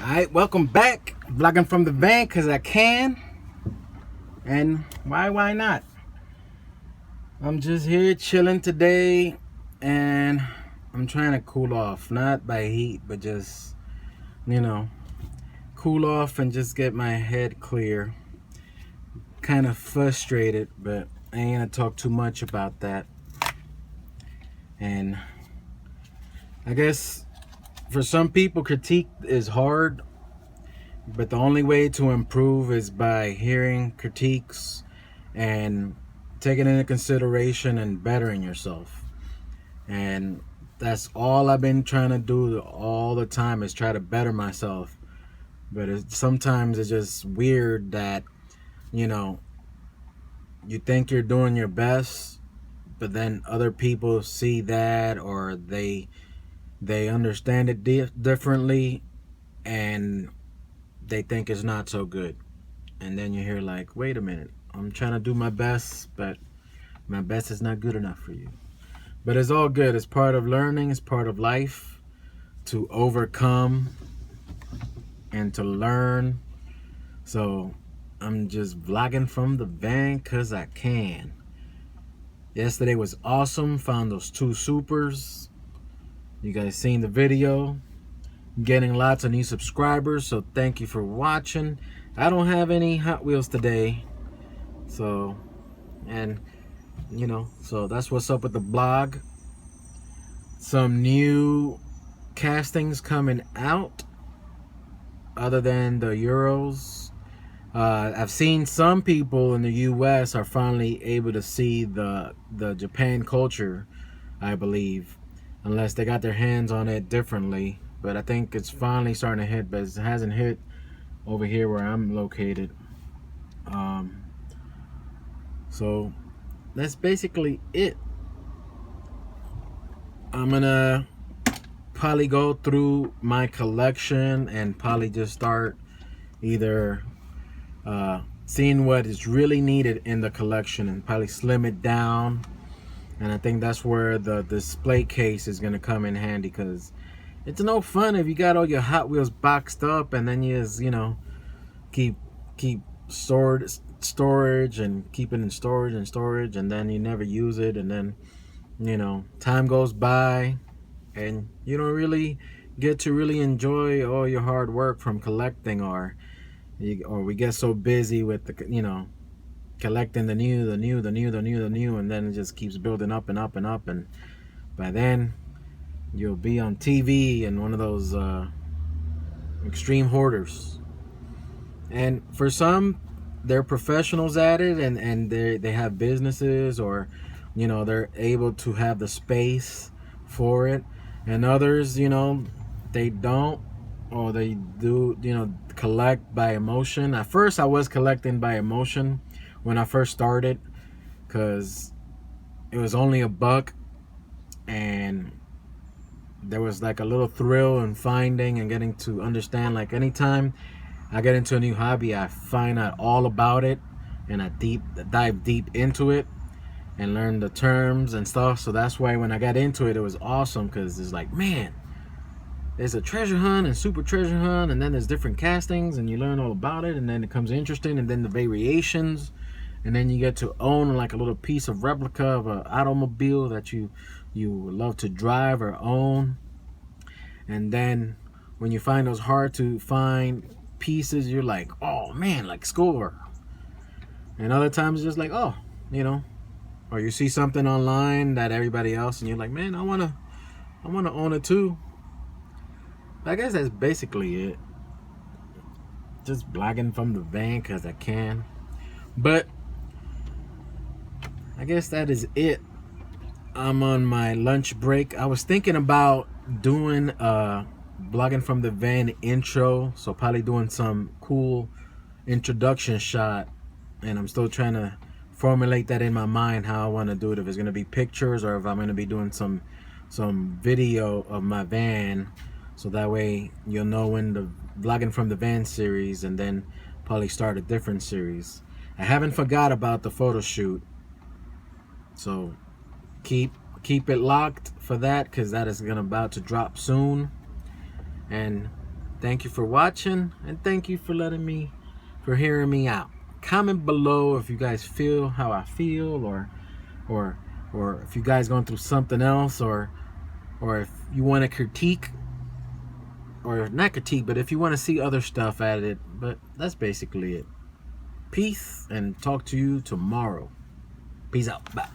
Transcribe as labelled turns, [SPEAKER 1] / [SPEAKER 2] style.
[SPEAKER 1] Alright, welcome back. Vlogging from the van because I can. And why not? I'm just here chilling today and I'm trying to cool off. Not by heat, but just, cool off and just get my head clear. Kind of frustrated, but I ain't gonna talk too much about that. And I guess for some people, critique is hard. But the only way to improve is by hearing critiques and taking into consideration and bettering yourself. And that's all I've been trying to do all the time, is try to better myself. But sometimes it's just weird that, you think you're doing your best, but then other people see that, or they understand it differently, and they think it's not so good. And then you hear like, wait a minute, I'm trying to do my best, but my best is not good enough for you. But it's all good. It's part of learning. It's part of life, to overcome and to learn. So I'm just vlogging from the van because I can. Yesterday was awesome. Found those 2 supers. You guys seen the video. Getting lots of new subscribers, so thank you for watching. I don't have any Hot Wheels today, so so that's what's up with the blog. Some new castings coming out other than the Euros. I've seen some people in the US are finally able to see the Japan culture, I believe, unless they got their hands on it differently. But I think it's finally starting to hit, but it hasn't hit over here where I'm located. So that's basically it. I'm gonna probably go through my collection and probably just start either seeing what is really needed in the collection and probably slim it down. And I think that's where the display case is gonna come in handy, because it's no fun if you got all your Hot Wheels boxed up and then you just, keep storage and keep it in storage, and then you never use it, and then time goes by and you don't really get to really enjoy all your hard work from collecting, or we get so busy with the collecting the new, and then it just keeps building up and up and up, and by then you'll be on TV and one of those extreme hoarders. And for some, they're professionals at it, and they have businesses, or they're able to have the space for it. And others, they don't, or they do, collect by emotion. At first I was collecting by emotion when I first started, because it was only $1, and there was like a little thrill in finding and getting to understand. Like, anytime I get into a new hobby, I find out all about it, and I dive deep into it and learn the terms and stuff. So that's why when I got into it, it was awesome, because it's like, man, there's a treasure hunt and super treasure hunt, and then there's different castings, and you learn all about it, and then it becomes interesting, and then the variations, and then you get to own like a little piece of replica of an automobile that you love to drive or own. And then when you find those hard to find pieces, you're like, oh man, like score. And other times it's just like, oh, or you see something online that everybody else, and you're like, man, I wanna own it too. I guess that's basically it. Just blogging from the van because I can. But I guess that is it. I'm on my lunch break. I was thinking about doing a blogging from the van intro, so probably doing some cool introduction shot, and I'm still trying to formulate that in my mind, how I want to do it, if it's going to be pictures or if I'm going to be doing some video of my van, so that way you'll know when the vlogging from the van series, and then probably start a different series. I haven't forgot about the photo shoot, so keep it locked for that, because that is about to drop soon. And Thank you for watching, and thank you for hearing me out. Comment below if you guys feel how I feel, or if you guys going through something else, or if you want to critique, or not critique, but if you want to see other stuff at it. But that's basically it. Peace, and talk to you tomorrow. Peace out. Bye.